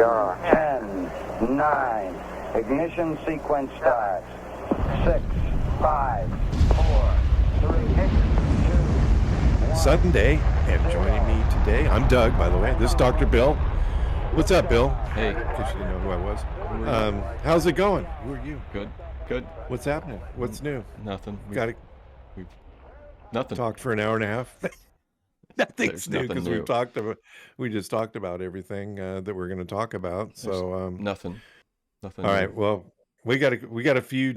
10, 9, ignition sequence starts. 6, 5, 4, 3, 2, 1. Sunday, and joining me today, I'm Doug, by the way. This is Dr. Bill. What's up, Bill? Hey. In case you didn't know who I was. How's it going? Who are you? Good. What's happening? What's new? Nothing. We've Nothing. talked for an hour and a half. Nothing's new because we just talked about everything that we're going to talk about. So nothing. All new. right. Well, we got a few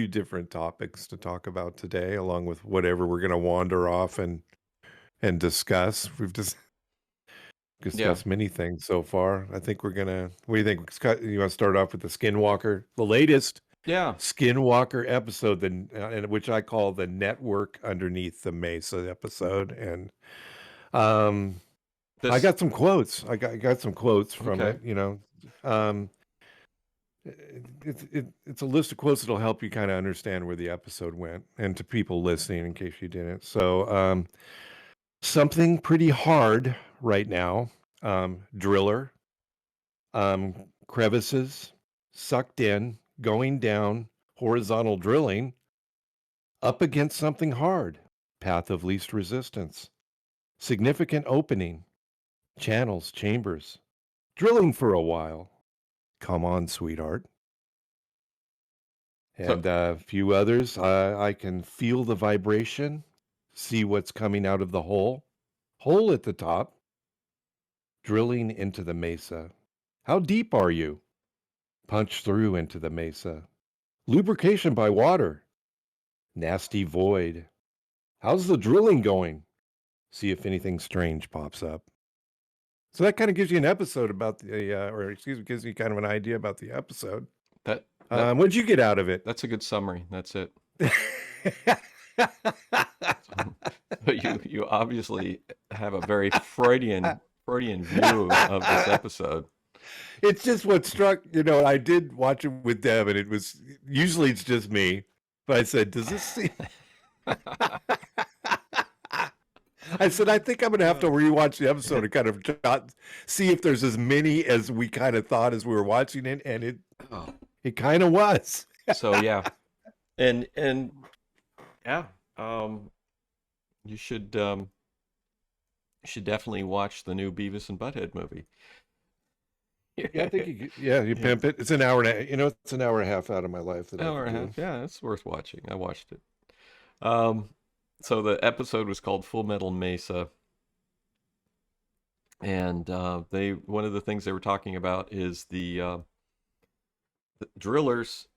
different topics to talk about today, along with whatever we're going to wander off and discuss. We've just discussed many things so far. I think we're gonna. What do you think, Scott? You want to start off with the Skinwalker, the latest Skinwalker episode, which I call the Network Underneath the Mesa episode, and I got some quotes. I got some quotes from it. You know, it's a list of quotes that'll help you kind of understand where the episode went, and to people listening, in case you didn't. So, something pretty hard right now. Driller, crevices, sucked in, going down, horizontal drilling, up against something hard, path of least resistance, significant opening, channels, chambers, drilling for a while. Come on, sweetheart. And a few others. I can feel the vibration, see what's coming out of the hole at the top, drilling into the mesa. How deep are you? Punch through into the mesa. Lubrication by water. Nasty void. How's the drilling going? See if anything strange pops up. So that kind of gives you an episode about gives you kind of an idea about the episode. What'd you get out of it? That's a good summary. That's it. But you obviously have a very Freudian view of this episode. It's just what struck, I did watch it with Deb, and usually it's just me, but I said, does this seem... I said, I think I'm going to have to rewatch the episode and kind of see if there's as many as we kind of thought as we were watching it, and it kind of was. So, yeah. And yeah, you should definitely watch the new Beavis and Butthead movie. Yeah, I think you pimp it. It's an hour and it's an hour and a half out of my life. Hour and a half. Yeah, it's worth watching. I watched it. So the episode was called Full Metal Mesa, and one of the things they were talking about is the drillers.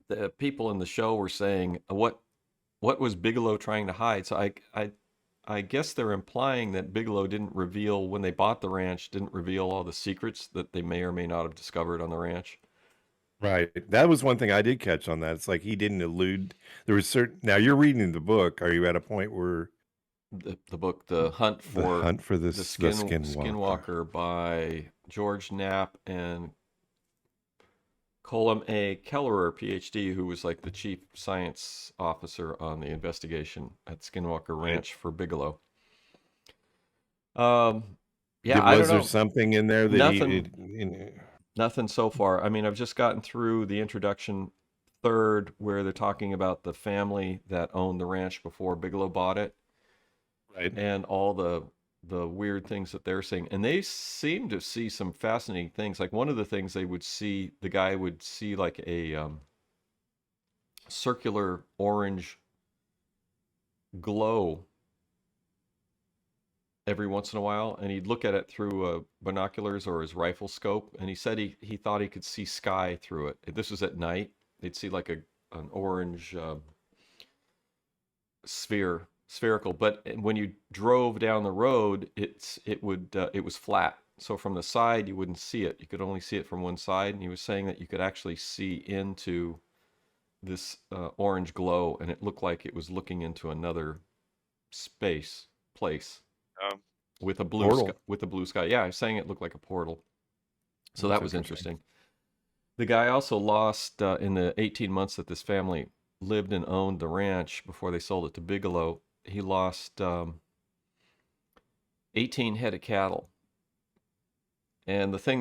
The people in the show were saying what was Bigelow trying to hide? So I guess they're implying that Bigelow didn't reveal, when they bought the ranch, didn't reveal all the secrets that they may or may not have discovered on the ranch. Right. That was one thing I did catch on that. It's like he didn't allude. There was now you're reading the book. Are you at a point where the book, The Hunt for the Skinwalker by George Knapp and Colum A. Kellerer, PhD, who was like the chief science officer on the investigation at Skinwalker Ranch for Bigelow. I don't know. Was there something in there that Nothing so far. I mean, I've just gotten through the introduction third, where they're talking about the family that owned the ranch before Bigelow bought it, right? And all the weird things that they're seeing, and they seem to see some fascinating things. Like one of the things the guy would see like a circular orange glow every once in a while, and he'd look at it through binoculars or his rifle scope, and he said he thought he could see sky through it. This was at night. They'd see like an orange spherical, but when you drove down the road, it was flat. So from the side you wouldn't see it. You could only see it from one side, and he was saying that you could actually see into this orange glow, and it looked like it was looking into another place with a blue sky. Yeah, I was saying it looked like a portal. So that was interesting. The guy also lost in the 18 months that this family lived and owned the ranch before they sold it to Bigelow. He lost 18 head of cattle And the thing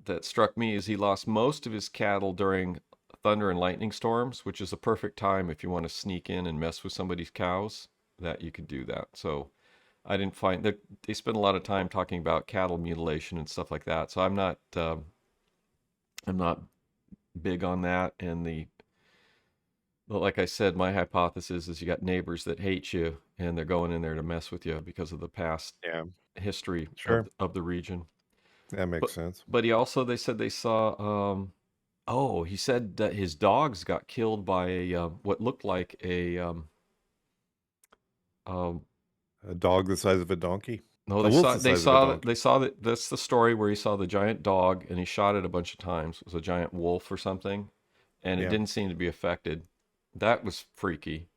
that struck me is he lost most of his cattle during thunder and lightning storms, which is a perfect time if you want to sneak in and mess with somebody's cows, that you could do that. So I didn't find that they spend a lot of time talking about cattle mutilation and stuff like that. So I'm not big on that. But like I said, my hypothesis is you got neighbors that hate you and they're going in there to mess with you because of the past Yeah, history sure. of the region. That makes But sense. but they said they saw oh, he said that his dogs got killed by a what looked like a um A dog the size of a donkey. no, A wolf the size of a donkey. they saw that that's the story where he saw the giant dog and he shot it a bunch of times. It was a giant wolf or something, and it Yeah. didn't seem to be affected. That was freaky.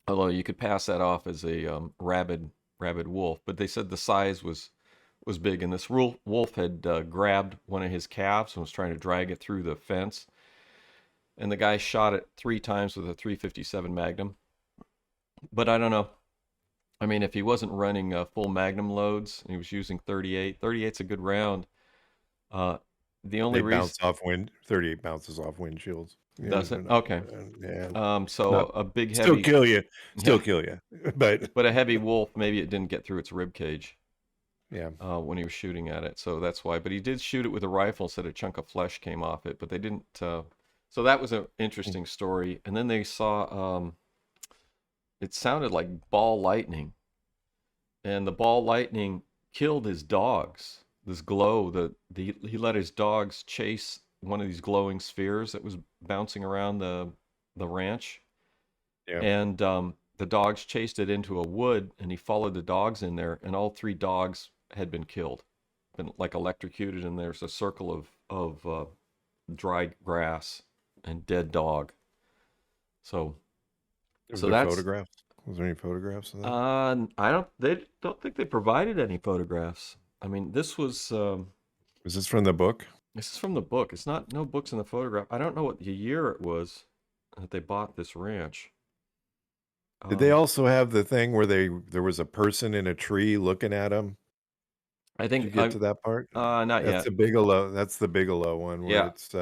Although you could pass that off as a rabid wolf, but they said the size was big, and this wolf had grabbed one of his calves and was trying to drag it through the fence, and the guy shot it 3 times with a 357 Magnum. But I don't know. I mean, if he wasn't running full Magnum loads and he was using 38, 38's a good round. Uh, the only They reason bounce off 38 bounces off windshields. Yeah, does it? Okay. yeah. So Not a big still heavy, kill you. yeah, Still kill you. But but a heavy wolf, maybe it didn't get through its rib cage yeah. when he was shooting at it. So that's why. But he did shoot it with a rifle, said a chunk of flesh came off it, but they didn't. So that was an interesting story. And then they saw, it sounded like ball lightning, and the ball lightning killed his dogs. This glow, he let his dogs chase one of these glowing spheres that was bouncing around the ranch, Yeah. and the dogs chased it into a wood, and he followed the dogs in there, and all 3 dogs had been killed, been like electrocuted, and there's a circle of dry grass and dead dog. So Was so there that's photographs? Was there any photographs of that? I don't think they provided any photographs. I mean, Was this from the book? this is from the book. It's not no books in the photograph. I don't know what the year it was that they bought this ranch. Did they Um, also have the thing where there was a person in a tree looking at them? I Did you think get to that part? not That's yet. the Bigelow. That's the Bigelow one where Yeah. it's.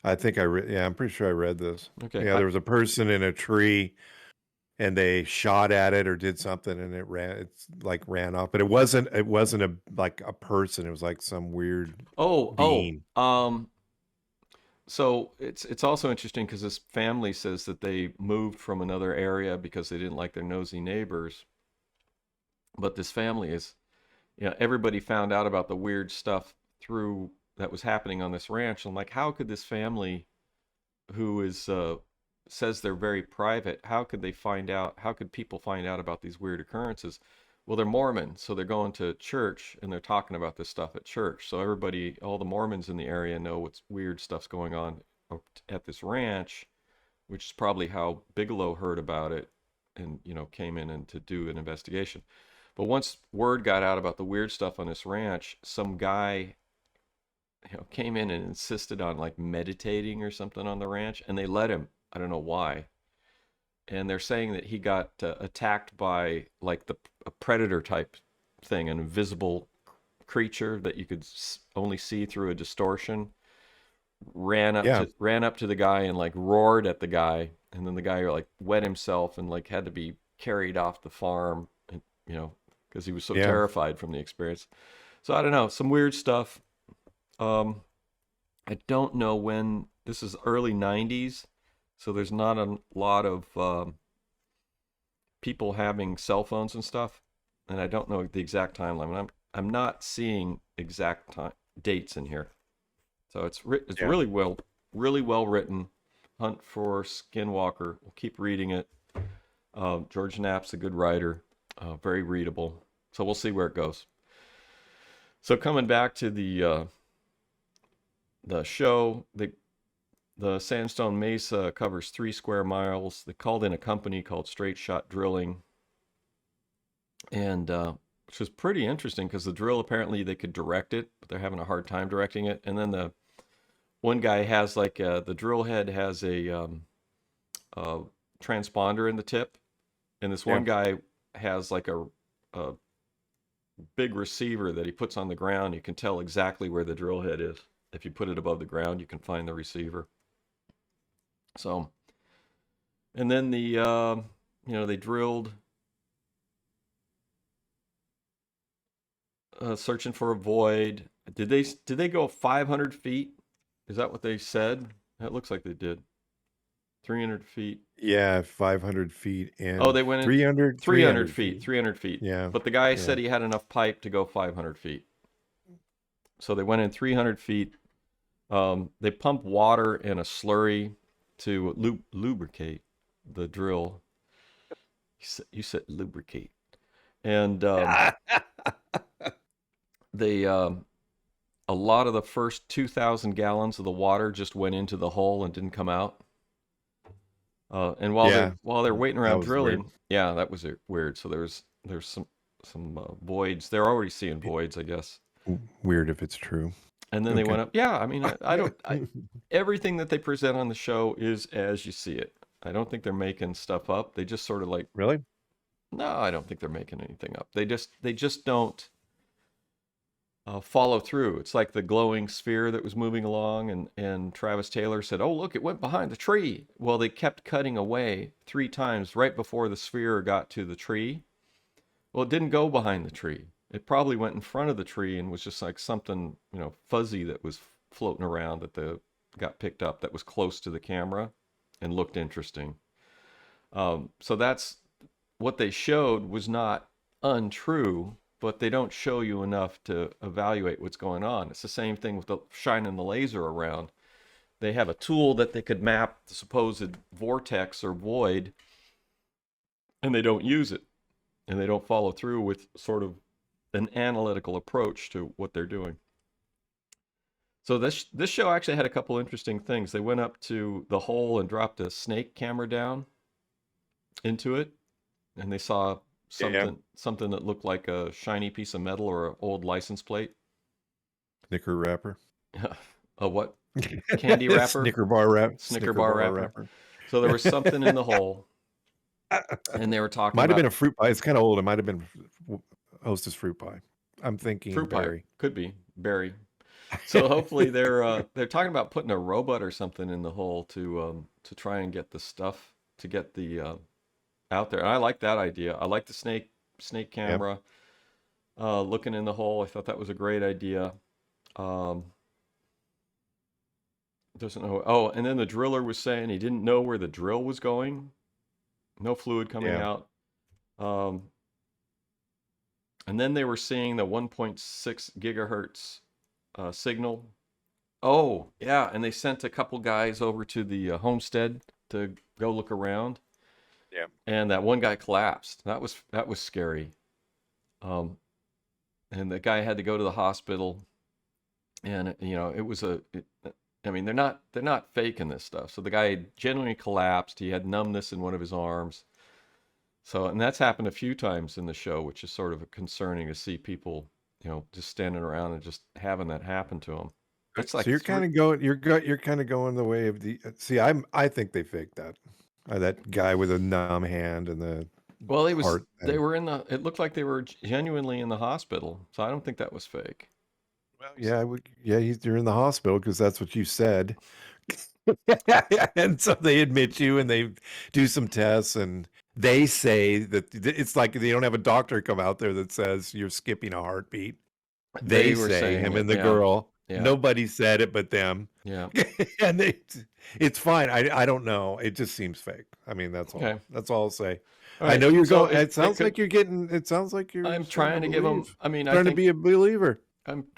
I think I read. Yeah, I'm pretty sure I read this. Okay. Yeah, there was a person in a tree, and they shot at it or did something, and it ran. It's like ran off, but it wasn't. It wasn't like a person. It was like some weird Oh. being. So it's also interesting because this family says that they moved from another area because they didn't like their nosy neighbors. But this family is, everybody found out about the weird stuff through that was happening on this ranch. I'm like, how could this family, who is says they're very private, how could they find out? How could people find out about these weird occurrences? Well, they're Mormon, so they're going to church and they're talking about this stuff at church. So everybody, all the Mormons in the area know what's weird stuff's going on at this ranch, which is probably how Bigelow heard about it and, came in and to do an investigation. But once word got out about the weird stuff on this ranch, some guy, came in and insisted on like meditating or something on the ranch, and they let him. I don't know why. And they're saying that he got attacked by like a predator type thing, an invisible creature that you could only see through a distortion. Yeah, Ran up to the guy and like roared at the guy, and then the guy like wet himself and like had to be carried off the farm, and because he was so yeah. terrified from the experience. So I don't know, some weird stuff. I don't know when this is early 90s, so there's not a lot of people having cell phones and stuff, and I don't know the exact timeline. I'm not seeing exact dates in here, so it's Yeah. really well written. Hunt for Skinwalker. We'll keep reading it. George Knapp's a good writer, very readable. So we'll see where it goes. So coming back to the show, the Sandstone Mesa covers 3 square miles. They called in a company called Straight Shot Drilling, and which was pretty interesting because the drill, apparently they could direct it, but they're having a hard time directing it. And then the one guy has like the drill head has a transponder in the tip, and this one guy has like a big receiver that he puts on the ground. You can tell exactly where the drill head is. If you put it above the ground, you can find the receiver. So, and then they drilled, searching for a void. Did they go 500 feet? Is that what they said? That looks like they did. 300 feet. Yeah, 500 feet Oh, and they went in 300 feet. feet. 300 feet. Yeah. But the guy Yeah. said he had enough pipe to go 500 feet. So they went in 300 feet. They pump water in a slurry to lubricate the drill. You said lubricate. And they a lot of the first 2,000 gallons of the water just went into the hole and didn't come out. And while they're waiting around drilling, weird. yeah, that was weird. So there's some voids. They're already seeing voids, I guess. Weird if it's true. And then they went up. Yeah, I mean, everything that they present on the show is as you see it. I don't think they're making stuff up. They just sort of like, Really? no, I don't think they're making anything up. They just don't follow through. It's like the glowing sphere that was moving along, and Travis Taylor said, "Oh, look, it went behind the tree." Well, they kept cutting away 3 times right before the sphere got to the tree. Well, it didn't go behind the tree. It probably went in front of the tree and was just like something, fuzzy that was floating around that got picked up that was close to the camera and looked interesting. So that's what they showed was not untrue, but they don't show you enough to evaluate what's going on. It's the same thing with shining the laser around. They have a tool that they could map the supposed vortex or void, and they don't use it. And they don't follow through with sort of an analytical approach to what they're doing. So this show actually had a couple interesting things. They went up to the hole and dropped a snake camera down into it, and they saw something that looked like a shiny piece of metal or an old license plate. Snicker wrapper. A what? Candy wrapper? Snicker bar wrapper. So there was something in the hole. And they were talking might have been a fruit pie. It's kind of old. It might have been Hostess fruit pie. I'm thinking fruit berry. Pie. Could be berry. So hopefully they're talking about putting a robot or something in the hole to try and get the stuff to get the out there. And I like that idea. I like the snake camera looking in the hole. I thought that was a great idea. Doesn't know. Oh, and then the driller was saying he didn't know where the drill was going. No fluid coming out. And then they were seeing the 1.6 gigahertz signal. Oh, yeah. And they sent a couple guys over to the homestead to go look around. Yeah. And that one guy collapsed. That was scary. And the guy had to go to the hospital. And, it was they're not faking this stuff. So the guy genuinely collapsed. He had numbness in one of his arms. So, and that's happened a few times in the show, which is sort of concerning to see people, just standing around and just having that happen to them. It's like, so you're kind of going the way of the. See, I think they faked that. That guy with a numb hand and the. Well, they were it looked like they were genuinely in the hospital. So I don't think that was fake. Well, you're in the hospital because that's what you said. And so they admit you and they do some tests and they say that it's like they don't have a doctor come out there that says you're skipping a heartbeat. They were say saying him it, and the girl. Yeah. Nobody said it but them. Yeah. And it's fine. I don't know. It just seems fake. I mean, that's all. Okay. That's all I'll say. All right. I know you're So going. It sounds like you're getting. It sounds like you're. I'm trying to give them. I mean, trying to be a believer.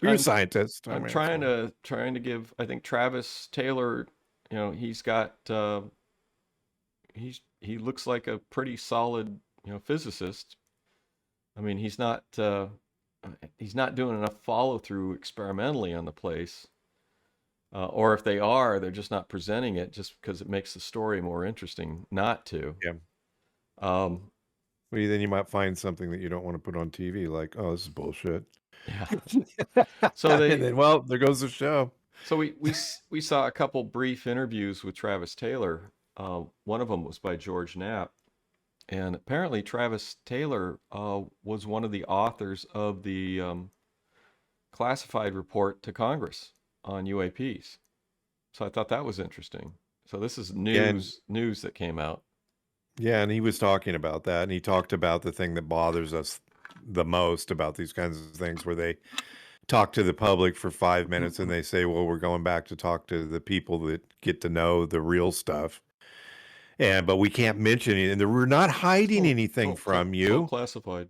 You're a scientist. I'm trying to give. I think Travis Taylor. He's got. He looks like a pretty solid physicist. I mean, he's not doing enough follow through experimentally on the place. Or if they are, they're just not presenting it just because it makes the story more interesting not to. Yeah. Well, then you might find something that you don't want to put on TV, like, oh, this is bullshit. Yeah. So and then, well, there goes the show. So we saw a couple brief interviews with Travis Taylor. One of them was by George Knapp, And apparently Travis Taylor was one of the authors of the classified report to Congress on UAPs. So I thought that was interesting. So this is news that came out. Yeah, and he was talking about that, and he talked about the thing that bothers us the most about these kinds of things, where they talk to the public for 5 minutes and they say, well, we're going back to talk to the people that get to know the real stuff. But we can't mention it, and we're not hiding anything from you. Told classified.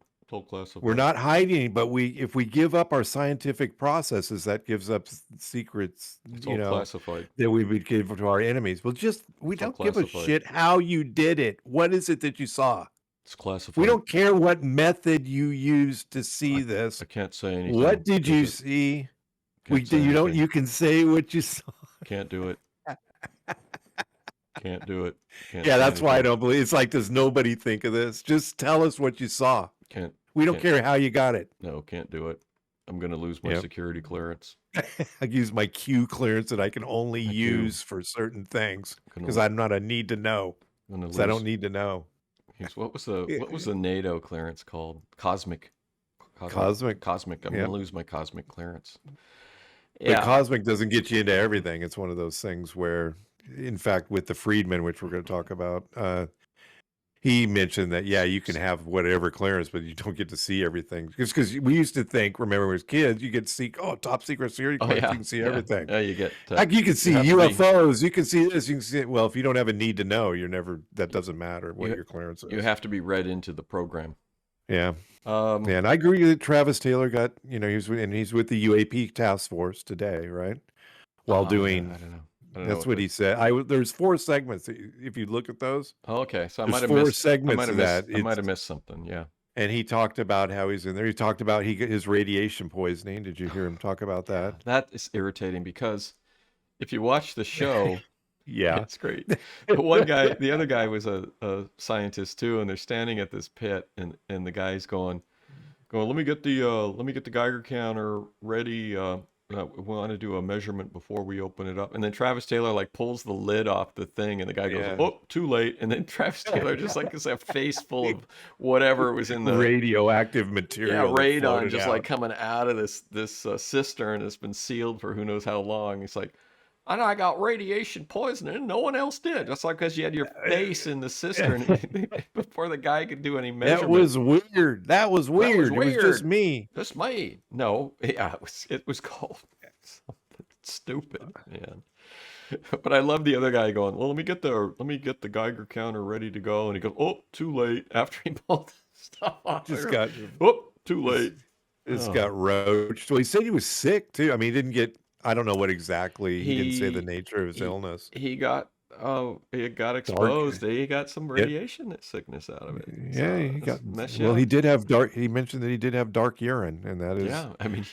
We're not hiding, but if we give up our scientific processes, that gives up secrets, classified. that we would give to our enemies. Well, we don't give a shit how you did it. What is it that you saw? It's classified. We don't care what method you used to see this. I can't say anything. What did you see? You can say what you saw. Can't do it. Can't do it. Yeah, that's why I don't believe. It's like, does nobody think of this? Just tell us what you saw. We don't care how you got it. No, can't do it. I'm going to lose my security clearance. I use my Q clearance that I can only use for certain things because I'm not a need to know. Because I don't need to know. What was the NATO clearance called? Cosmic. I'm going to lose my cosmic clearance. But cosmic doesn't get you into everything. It's one of those things where, in fact, with the Friedman, which we're going to talk about, he mentioned that, you can have whatever clearance, but you don't get to see everything. Because we used to think, remember as kids, you get to see, top secret security clearance, you can see everything. Yeah, you get... like you can see UFOs, you can see this, you can see it. Well, if you don't have a need to know, that doesn't matter what your clearance is. You have to be read into the program. Yeah. And I agree that Travis Taylor got, he's with the UAP task force today, right? While doing... I don't know. That's what he said. There's 4 segments. If you look at those, okay. So I might have missed something. Yeah. And he talked about how he's in there. He talked about his radiation poisoning. Did you hear him talk about that? That is irritating because if you watch the show, it's great. The other guy was a scientist too, and they're standing at this pit, and the guy's going. Let me get the Geiger counter ready. We want to do a measurement before we open it up. And then Travis Taylor pulls the lid off the thing, and the guy goes, oh, too late. And then Travis Taylor just is a face full of whatever was in the radioactive material. Yeah, radon just coming out of this cistern that's been sealed for who knows how long. It's like, I got radiation poisoning. No one else did. That's because you had your face in the cistern before the guy could do any measurement. That was weird. It was just me. Just me. No, it was called something stupid, man. But I love the other guy going, well, let me get the Geiger counter ready to go. And he goes, oh, too late. After he pulled the stuff off. Too late. It's got roached. Well, he said he was sick too. I mean, he didn't get... I don't know what exactly. He didn't say the nature of his illness. He got exposed. He got some radiation sickness out of it. Yeah, he got. Well, he did have dark. He mentioned that he did have dark urine, and that is. Yeah, I mean,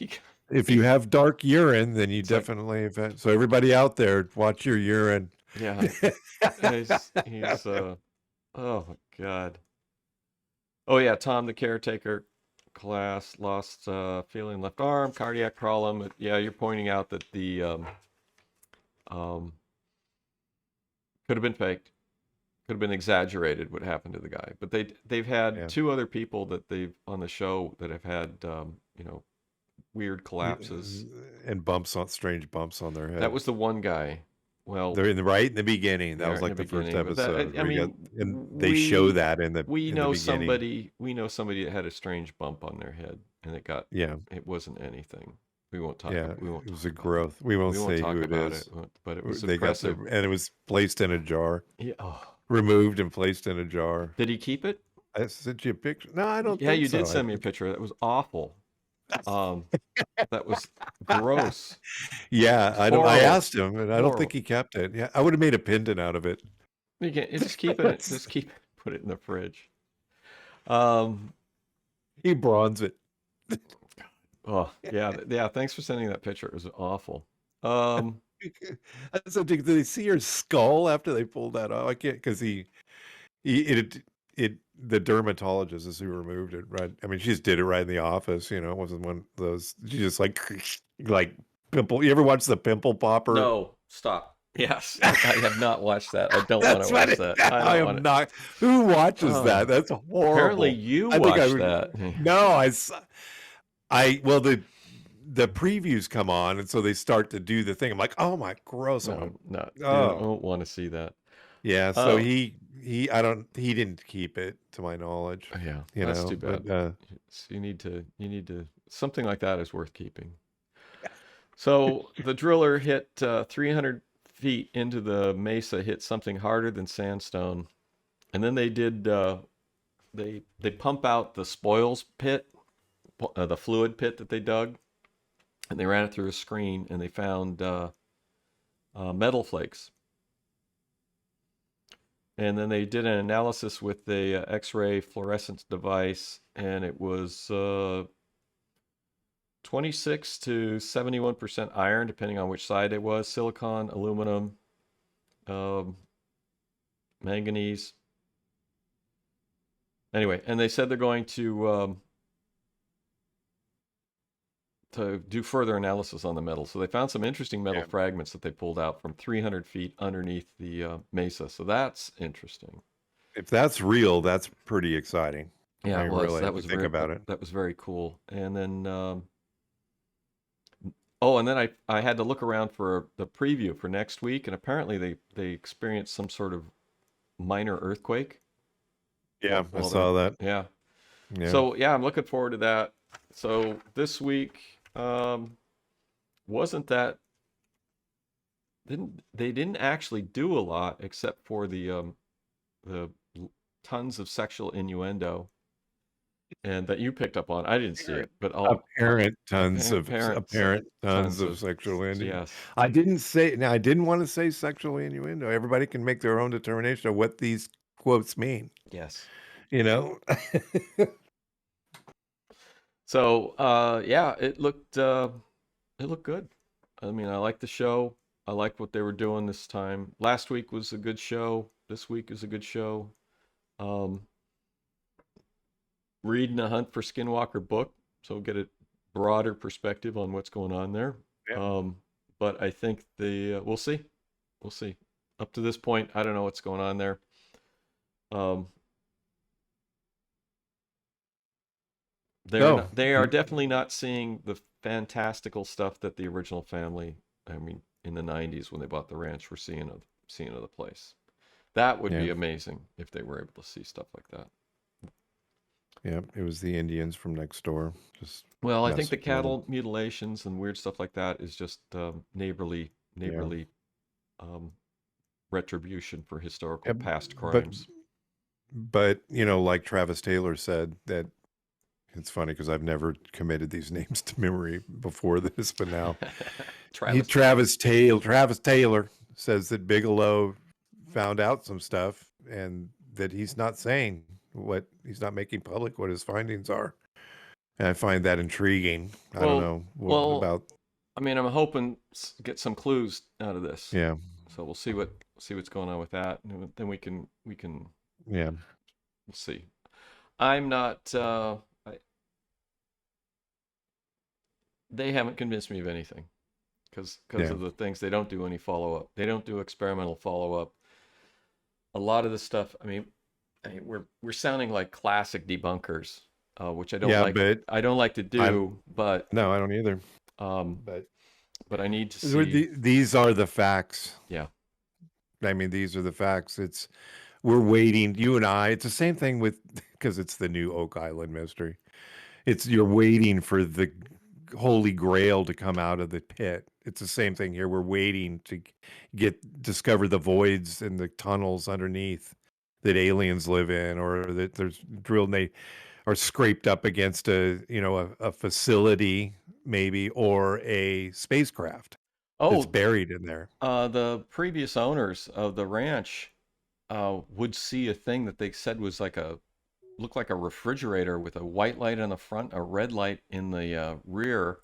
if you have dark urine, then you definitely have had. So everybody out there, watch your urine. Yeah, he's. Oh my God. Oh yeah, Tom the caretaker. Class lost feeling left arm, cardiac problem. Yeah, you're pointing out that the could have been faked, could have been exaggerated what happened to the guy. But they've had 2 other people that they've on the show that have had weird collapses and strange bumps on their head. That was the one guy. Well, they're right in the beginning. That was like the first episode. They show that in the. We know somebody that had a strange bump on their head, and it got. Yeah. It wasn't anything. We won't talk. Yeah. It was a growth. We won't say who it is. But it was impressive. And it was placed in a jar. Yeah. Removed and placed in a jar. Did he keep it? I sent you a picture. No, I don't. Yeah, you did send me a picture. That was awful. That was gross. Yeah, I asked him, and I don't think he kept it. Yeah, I would have made a pendant out of it. You can't just keep it. Put it in the fridge. He bronze it. Oh yeah. Thanks for sending that picture. It was awful. Did they see her skull after they pulled that off? I can't because the dermatologist is who removed it, right? I mean, she just did it right in the office, It wasn't one of those. She just like pimple. You ever watch the pimple popper? No, stop. Yes, I have not watched that. I don't want That's to what watch it, that. I I don't am want not. Who watches that? to. That's Apparently horrible. you I think I watched would. that. No, well, the previews come on, and so they start to do the thing. I'm like, oh my, gross. I No, want, not. I oh, don't want to see that. yeah. So Oh, he didn't keep it to my knowledge, yeah, that's too but bad. So you need to, something like that is worth keeping. So the driller hit 300 feet into the mesa, hit something harder than sandstone, and then they did. They pump out the spoils pit, the fluid pit that they dug, and they ran it through a screen, and they found metal flakes. And then they did an analysis with the X-ray fluorescence device, and it was 26 to 71% iron, depending on which side it was, silicon, aluminum, um, manganese. Anyway, and they said they're going to do further analysis on the metal. So they found some interesting metal yeah. fragments that they pulled out from 300 feet underneath the mesa. So that's interesting. If that's real, that's pretty exciting. Yeah, I it mean, was. really, That if you was think about it. that was very cool. And then oh, and then I had to look around for the preview for next week, and apparently they experienced some sort of minor earthquake Yeah, I while they're saw that. yeah. Yeah, So yeah, I'm looking forward to that. So this week wasn't that they didn't actually do a lot except for the tons of sexual innuendo and that you picked up on. I didn't see it, but all parents apparent tons tons of of sexual innuendo. yes. I didn't say. Now, I didn't want to say sexual innuendo. Everybody can make their own determination of what these quotes mean. Yes. You know. So yeah, it looked good. I mean, I liked the show. I liked what they were doing this time. Last week was a good show. This week is a good show. Um, reading a Hunt for Skinwalker book, so get a broader perspective on what's going on there. Yeah. But I think we'll see. We'll see. Up to this point, I don't know what's going on there. Um, they are definitely not seeing the fantastical stuff that the original family, I mean, in the 90s when they bought the ranch, were seeing of the place. That would be Yeah. amazing if they were able to see stuff like that. Yeah, it was the Indians from next door. Just Well, I think the messing with them. cattle mutilations and weird stuff like that is just neighborly um, retribution for historical Yeah, past but crimes. but like Travis Taylor said that. It's funny because I've never committed these names to memory before this, but now Travis Taylor says that Bigelow found out some stuff and that he's not saying he's not making public what his findings are. And I find that intriguing. I don't know well, about. I mean, I'm hoping get some clues out of this. Yeah. So we'll see what's going on with that, and then we can Yeah. we'll see. I'm not. They haven't convinced me of anything because of the things they don't do any follow up. They don't do experimental follow up. A lot of the stuff. I mean we're sounding like classic debunkers, which I don't like. But I don't like to do, but no, I don't either. But I need to see. These are the facts. Yeah. I mean, these are the facts. We're waiting. You and I. It's the same thing because it's the new Oak Island mystery. You're waiting for the Holy Grail to come out of the pit. It's the same thing here. We're waiting to discover the voids and the tunnels underneath that aliens live in, or that there's drilled and they are scraped up against a facility maybe, or a spacecraft that's buried in there. The previous owners of the ranch would see a thing that they said was looked like a refrigerator with a white light on the front, a red light in the rear,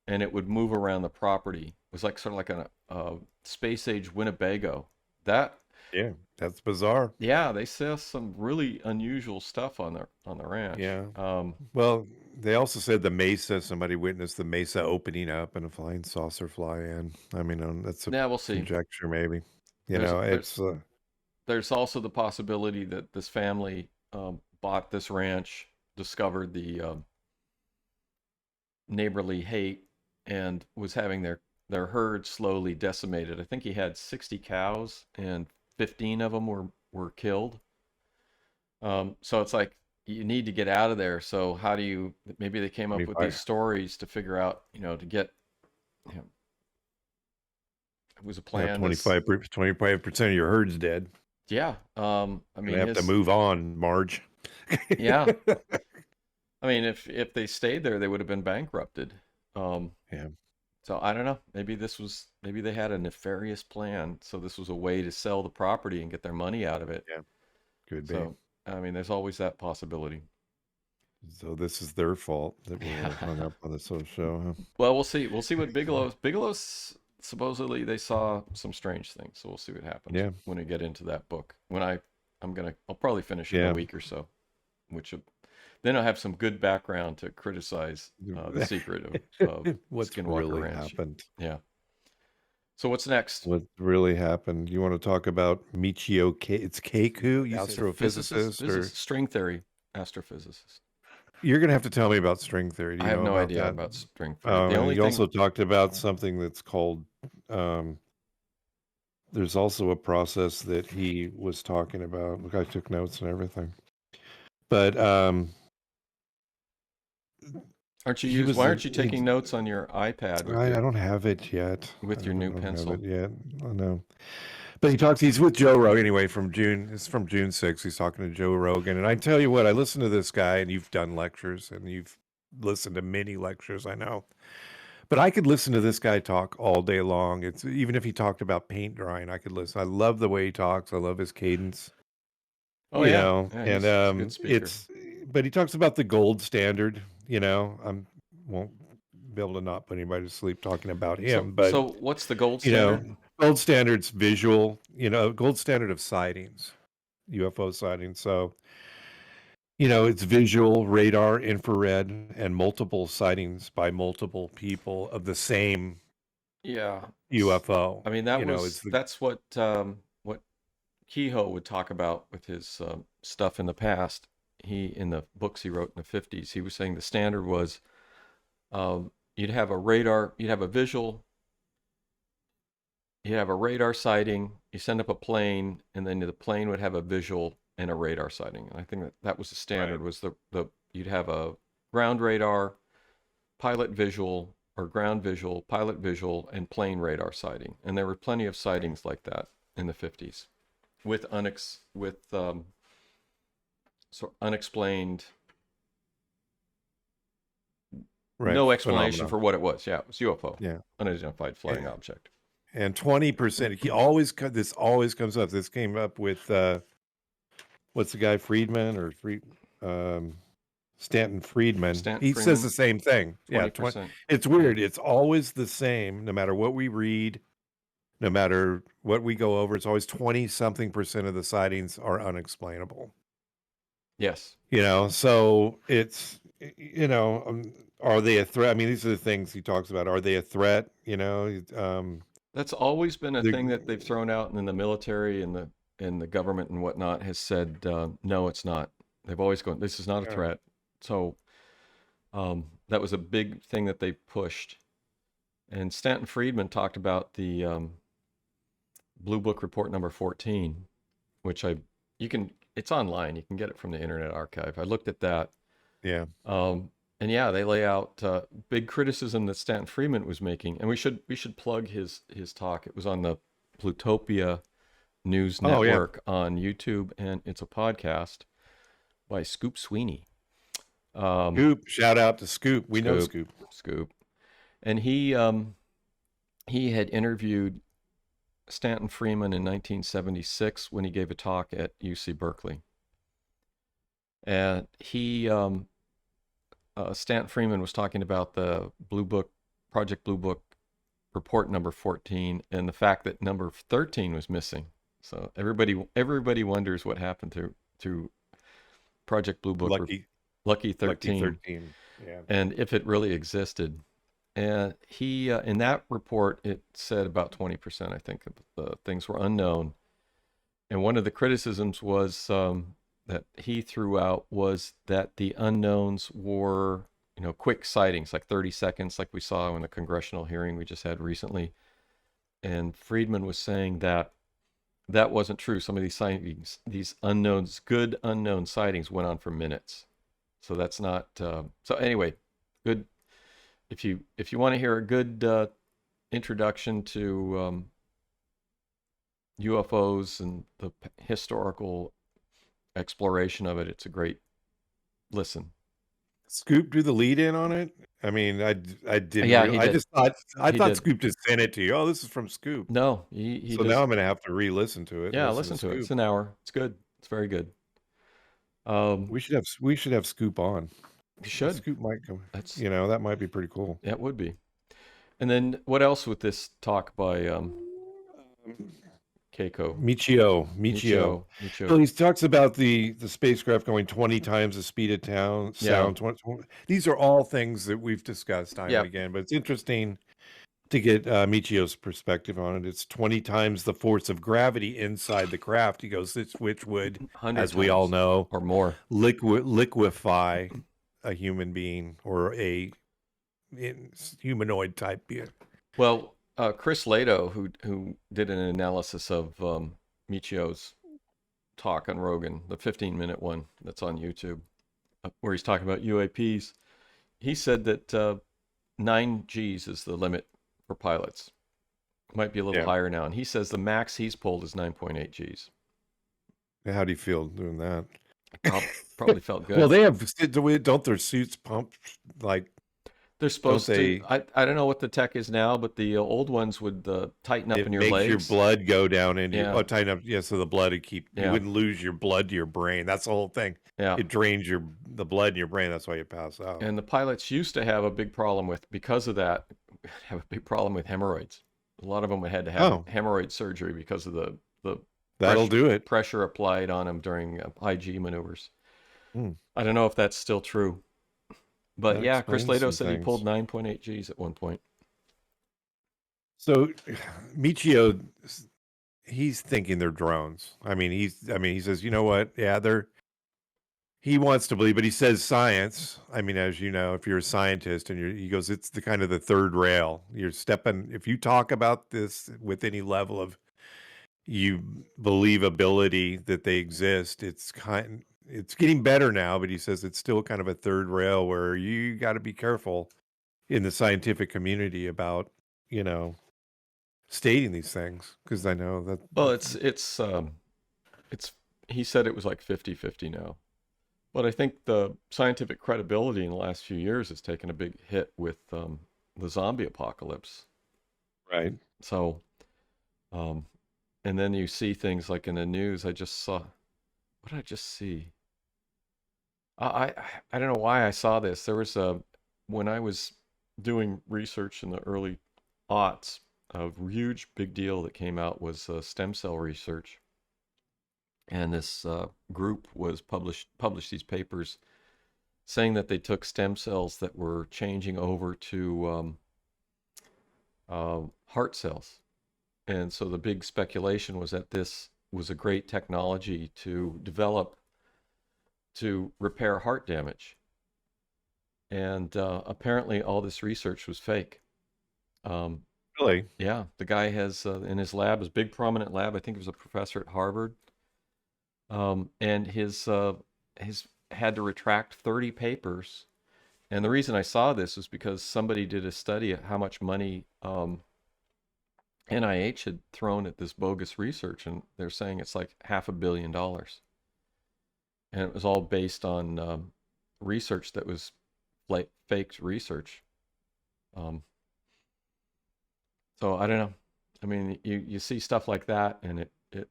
and it would move around the property. It was like sort of like a space age Winnebago. Yeah, that's bizarre. Yeah, they saw some really unusual stuff on the ranch. Yeah. Well, They also said the mesa. Somebody witnessed the mesa opening up and a flying saucer fly in. I mean, that's a Yeah, we'll see. conjecture, maybe. There's It's there's also the possibility that this family bought this ranch, discovered the neighborly hate, and was having their herd slowly decimated. I think he had 60 cows, and 15 of them were killed. So it's like you need to get out of there. So how do you? Maybe they came up with these 25. stories to figure out, to get. You know, it was a Yeah, plan. 25% of your herd's dead. Yeah. I Gonna mean, have to move on, Marge. yeah. I mean, if they stayed there, they would have been bankrupted. Um, Yeah, so I don't know. Maybe they had a nefarious plan. So this was a way to sell the property and get their money out of it. yeah, could be. So I mean, there's always that possibility. So this is their fault that we're hung up on this whole show, huh? Well, we'll see. We'll see what Bigelow's supposedly they saw some strange things. So we'll see what happens Yeah, when we get into that book. I'll probably finish it in yeah. a week or so, then I'll have some good background to criticize the secret of What's Skinwalker really Ranch. happened? Yeah. So what's next? What really happened? You want to talk about Michio K? It's Kaku, astrophysicist, or String theory astrophysicist. you're gonna have to tell me about string theory. Do I you have know no about idea that? about string theory. The And only you thing also talked about something that's called. There's also a process that he was talking about. Look, I took notes and everything. But why aren't you taking notes on your iPad I don't have it yet. with your I new don't pencil? have it yet. I know. But he's with Joe Rogan anyway from June. It's from June 6th. He's talking to Joe Rogan. And I tell you what, I listen to this guy, and you've done lectures and you've listened to many lectures, I know. But I could listen to this guy talk all day long. It's even if he talked about paint drying, I could listen. I love the way he talks. I love his cadence. Oh yeah, And he's a good speaker. but he talks about the gold standard. I won't be able to not put anybody to sleep talking about him. But So what's the gold standard? gold standard's visual. Gold standard of sightings, UFO sightings. So it's visual, radar, infrared, and multiple sightings by multiple people of the same UFO. I mean, that's what Kehoe would talk about with his stuff in the past. In the books he wrote in the 50s, he was saying the standard was you'd have a radar sighting, you send up a plane, and then the plane would have a visual and a radar sighting. And I think that was the standard. Right. Was you'd have a ground radar, pilot visual, or ground visual, pilot visual, and plane radar sighting. And there were plenty of sightings like that in the 50s with unexplained, no explanation for what it was. Yeah, it was UFO. Yeah, unidentified flying object. And 20%. This always comes up. This came up with what's the guy, Friedman or Stanton Freidman. He says the same thing. 20%. Yeah, it's weird. It's always the same, no matter what we read, no matter what we go over. It's always 20-something% of the sightings are unexplainable. Yes. So it's, are they a threat? I mean, these are the things he talks about. Are they a threat? That's always been a thing that they've thrown out, and in the military and the government and whatnot has said, no, it's not. They've always gone, this is not a threat. So that was a big thing that they pushed. And Stanton Freidman talked about the Blue Book Report number 14, which it's online. You can get it from the Internet Archive. I looked at that. Yeah. And yeah, they lay out big criticism that Stanton Freidman was making, and we should plug his talk. It was on the Plutopia News Network on YouTube, and it's a podcast by Scoop Sweeney. Scoop, shout out to Scoop. We know Scoop. And he had interviewed Stanton Freidman in 1976 when he gave a talk at UC Berkeley, and Stanton Freidman was talking about the Project Blue Book report number 14, and the fact that number 13 was missing. So everybody wonders what happened to Project Blue Book. Lucky 13. Yeah. and if it really existed. And he, in that report, it said about 20%, I think, of the things were unknown. And one of the criticisms was that he threw out was that the unknowns were, quick sightings, like 30 seconds, like we saw in the congressional hearing we just had recently. And Friedman was saying that that wasn't true. Some of these sightings, these unknowns, good unknown sightings, went on for minutes. So that's not. So anyway, good. If you want to hear a good introduction to UFOs and the historical exploration of it, it's a great listen. Scoop do the lead in on it? I mean, I didn't Yeah, he I did. just thought He did. Scoop just sent it to you. Oh, this is from Scoop. No, he So now just. I'm gonna have to re-listen to it. Yeah, Listen to listen to it. It's Scoop. an hour. It's good. It's very good. We should have Scoop on. You should. Scoop might come. That's That might be pretty cool. That would be. And then what else with this talk by Keiko? Michio. So he talks about the spacecraft going 20 times the speed of sound. 20. These are all things that we've discussed time and again, but it's interesting to get Michio's perspective on it. It's 20 times the force of gravity inside the craft. He goes, which would, as we all know, or more, liquefy a human being or a humanoid type being. Well, Chris Lato, who did an analysis of Michio's talk on Rogan, the 15-minute one that's on YouTube, where he's talking about UAPs, he said that 9 Gs is the limit for pilots. Might be a little higher now. And he says the max he's pulled is 9.8 Gs. How do you feel doing that? Probably felt good. Well, don't their suits pump like they're supposed to? I don't know what the tech is now, but the old ones would tighten up in your legs. It makes your blood go down into tighten up. Yeah, so the blood would keep. You wouldn't lose your blood to your brain. That's the whole thing. Yeah, it drains the blood in your brain. That's why you pass out. And the pilots used to have a big problem because of that. Have a big problem with hemorrhoids. A lot of them had to have hemorrhoid surgery because of the pressure applied on them during IG maneuvers. I don't know if that's still true. But Chris Lato said he pulled 9.8 Gs at one point. So Michio, he's thinking they're drones. He says, you know what? Yeah, he wants to believe, but he says science. As you know, if you're a scientist and he goes, it's the kind of the third rail. You're stepping, if you talk about this with any level of believability that they exist, it's getting better now, but he says it's still kind of a third rail where you got to be careful in the scientific community about, stating these things, because I know that. Well, it's he said it was like 50-50 now, but I think the scientific credibility in the last few years has taken a big hit with the zombie apocalypse. Right. So, and then you see things like in the news. What did I just see? I don't know why I saw this. There was when I was doing research in the early aughts, a huge big deal that came out was stem cell research, and this group was published these papers saying that they took stem cells that were changing over to heart cells, and so the big speculation was that this was a great technology to develop to repair heart damage. And apparently all this research was fake. Really? Yeah. The guy has in his lab, his big prominent lab, I think he was a professor at Harvard, and his had to retract 30 papers. And the reason I saw this is because somebody did a study of how much money NIH had thrown at this bogus research, and they're saying it's like $500 million. And it was all based on research that was like faked research. So I don't know. You see stuff like that, and it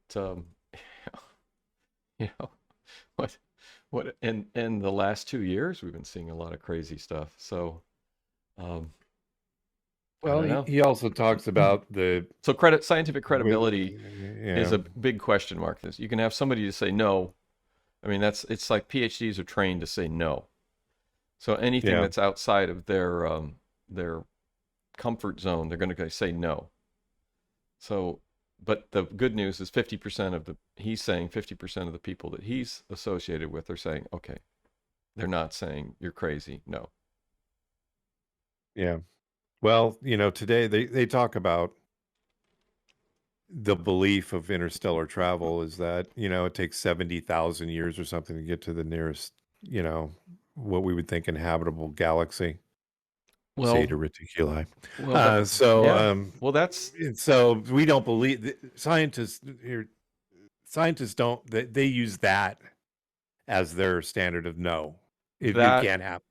what in the last 2 years we've been seeing a lot of crazy stuff. So, well, he also talks about scientific credibility is a big question mark. You can have somebody to say no. It's like PhDs are trained to say no. So anything Yeah. that's outside of their comfort zone, they're going to say no. So, but the good news is 50% of he's saying 50% of the people that he's associated with are saying, okay, they're not saying you're crazy. No. Yeah. Well, today they talk about the belief of interstellar travel is that, it takes 70,000 years or something to get to the nearest, what we would think inhabitable galaxy, Well, Zeta Reticuli. well, that, So, yeah. Well, that's so we don't believe scientists don't, they use that as their standard of no. It that can't happen.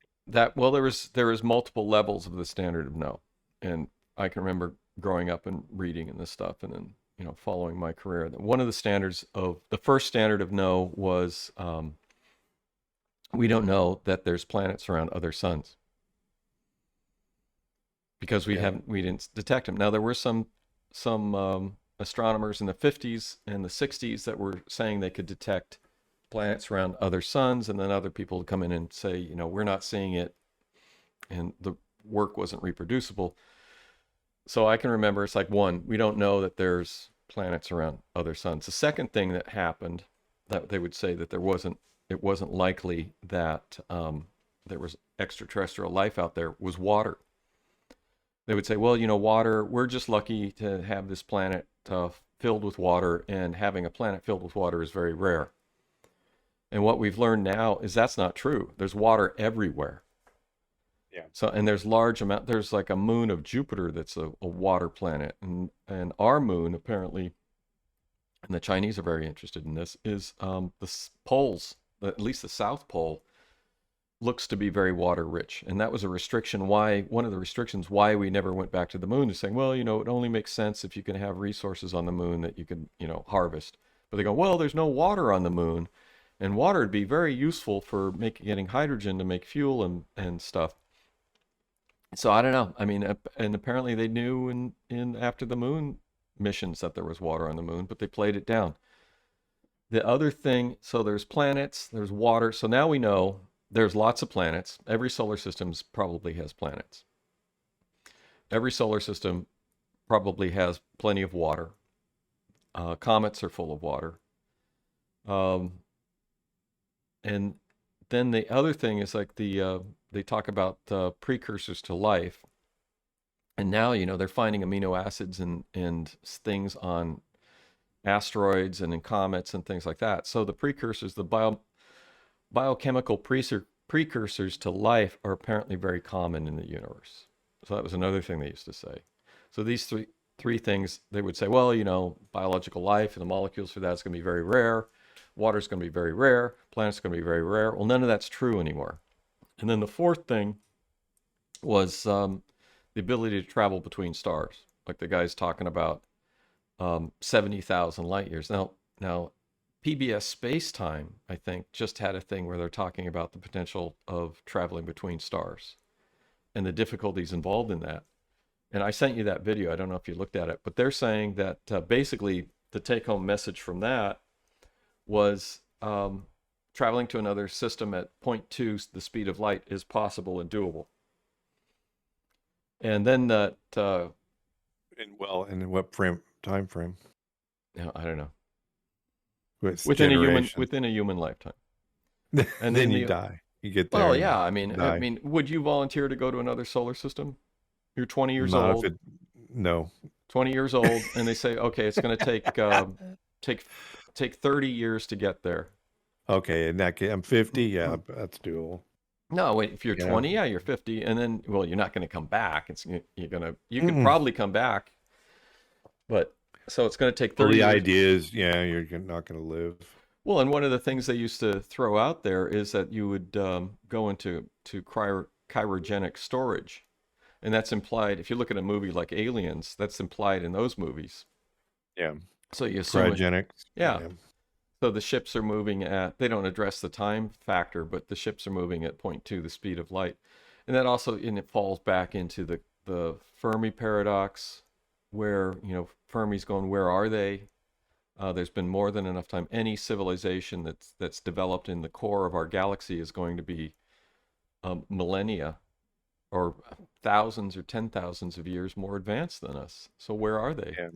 well, there was multiple levels of the standard of no, and I can remember growing up and reading and this stuff, and then following my career. One of the first standard of no was we don't know that there's planets around other suns because Yeah. we didn't detect them. Now there were some astronomers in the 50s and the 60s that were saying they could detect planets around other suns, and then other people would come in and say, we're not seeing it, and the work wasn't reproducible. So I can remember it's like, one, we don't know that there's planets around other suns. The second thing that happened that they would say that it wasn't likely that there was extraterrestrial life out there was water. They would say, well, water, we're just lucky to have this planet filled with water, and having a planet filled with water is very rare. And what we've learned now is that's not true. There's water everywhere. Yeah. So, and there's there's like a moon of Jupiter that's a water planet. And our moon, apparently, and the Chinese are very interested in this, is the poles, at least the South Pole, looks to be very water rich. And that was a restriction one of the restrictions why we never went back to the moon, is saying, well, it only makes sense if you can have resources on the moon that you can, harvest. But they go, well, there's no water on the moon, and water would be very useful for getting hydrogen to make fuel and stuff. So I don't know. I mean, and apparently they knew in after the moon missions that there was water on the moon, but they played it down. The other thing, so there's planets, there's water. So now we know there's lots of planets. Every solar system probably has planets. Every solar system probably has plenty of water. Comets are full of water. And then the other thing is like they talk about precursors to life, and now they're finding amino acids and things on asteroids and in comets and things like that. So the precursors, the biochemical precursors to life, are apparently very common in the universe. So that was another thing they used to say. So these three things, they would say, well, biological life and the molecules for that is going to be very rare. Water's going to be very rare. Planets going to be very rare. Well, none of that's true anymore. And then the fourth thing was the ability to travel between stars, like the guy's talking about 70,000 light years. Now, PBS Space-Time, I think, just had a thing where they're talking about the potential of traveling between stars and the difficulties involved in that. And I sent you that video. I don't know if you looked at it, but they're saying that basically the take-home message from that was traveling to another system at 0.2 the speed of light is possible and doable. And then that in what time frame? I don't know. Within within a human lifetime. And then you die. You get there. Well, yeah. I mean, would you volunteer to go to another solar system? You're 20 years old. No. 20 years old, and they say, okay, it's going to take 30 years to get there. Okay, in that case, I'm 50. Yeah, that's doable. No, wait, if you're 20, yeah, you're 50, and then, well, you're not going to come back. You can probably come back, but so it's going to take 30 years. The years. idea is, yeah, you're not going to live. Well, and one of the things they used to throw out there is that you would go into cryogenic storage, and that's implied. If you look at a movie like Aliens, that's implied in those movies. Yeah. So you assume cryogenic. Yeah. So the ships are moving they don't address the time factor, but the ships are moving at 0.2 the speed of light. And that also, it falls back into the Fermi paradox, where, Fermi's going, where are they? There's been more than enough time. Any civilization that's developed in the core of our galaxy is going to be millennia or thousands or 10,000s of years more advanced than us. So where are they? Yeah.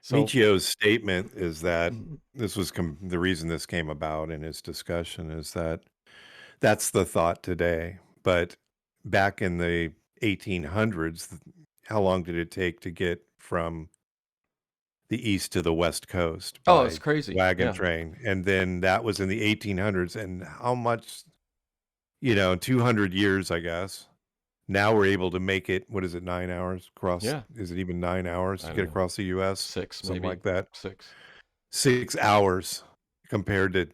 So, Michio's statement is that this was the reason this came about in his discussion is that that's the thought today. But back in the 1800s, how long did it take to get from the east to the west coast oh, it's by crazy. wagon Yeah. train? And then that was in the 1800s. And how much, 200 years, I guess. Now we're able to make it, what is it, 9 hours across? Yeah. Is it even 9 hours I to don't get know. across the US? 6, Something maybe. like that. 6. 6 hours compared to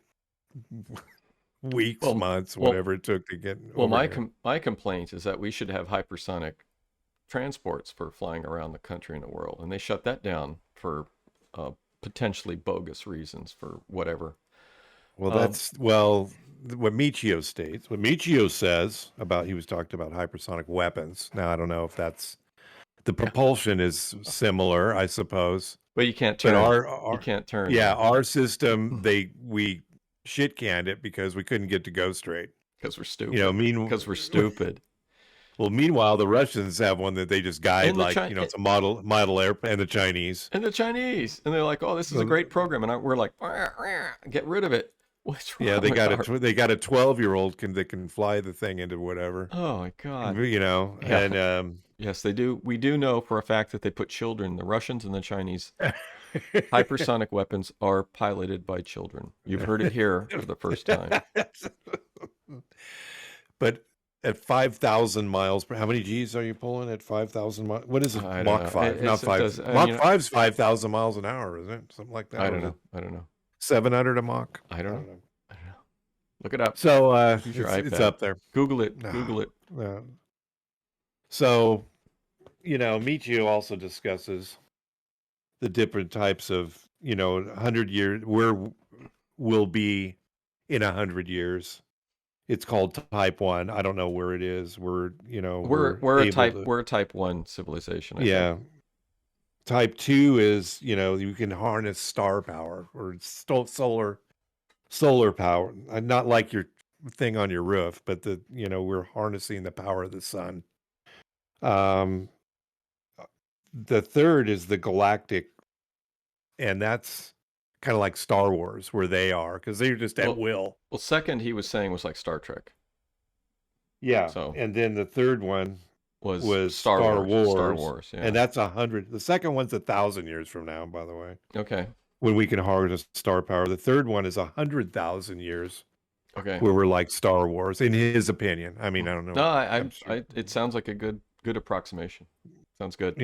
weeks, Well, months, well, whatever it took to get well, over here. my complaint is that we should have hypersonic transports for flying around the country and the world, and they shut that down for potentially bogus reasons for whatever. Well, Um, what Michio states. What Michio says about he was talking about hypersonic weapons. Now I don't know if that's the yeah, propulsion is similar, I suppose. but you can't But turn. You can't turn yeah, them our system we shit canned it because we couldn't get to go straight. because we're stupid. Because we're stupid. Well, meanwhile, the Russians have one that they just guide And the like, it's a model airplane, and the Chinese. and the Chinese, and they're like, "Oh, this is a great program," and we're like, "Rah, rah, "Get rid of it." What's Yeah, wrong with our? they got a 12-year-old that can fly the thing into whatever. Oh my God. Yeah. And Yes, they do. We do know for a fact that they put children, the Russians and the Chinese. Hypersonic weapons are piloted by children. You've heard it here for the first time. But at 5,000 miles per, how many G's are you pulling at 5,000 miles? What is it? I don't Mach know. 5, not It 5. does, Mach 5 is 5,000 miles an hour, isn't it? Something like that. I don't know. I don't know. 700 a Mach? I don't know. I don't know. Look it up. So Use your it's iPad. up there. Google it. No. Google it. So, Michio also discusses the different types of, 100 years, where we'll be in 100 years. It's called type 1. I don't know where it is. We're We're a type 1 civilization, I think. Type 2 is, you can harness star power or solar power. Not like your thing on your roof, but we're harnessing the power of the sun. The third is the galactic, and that's kind of like Star Wars, where they are, because they're just at will. Well, second, he was saying was like Star Trek. Yeah. So And then the third one was Star Wars. Star Wars, yeah. And that's 100. The second one's 1,000 years from now, by the way. Okay. When we can harness star power. The third one is 100,000 years. Okay. Where we're like Star Wars, in his opinion. I mean, I don't know. No, it sounds like a good approximation. Sounds good.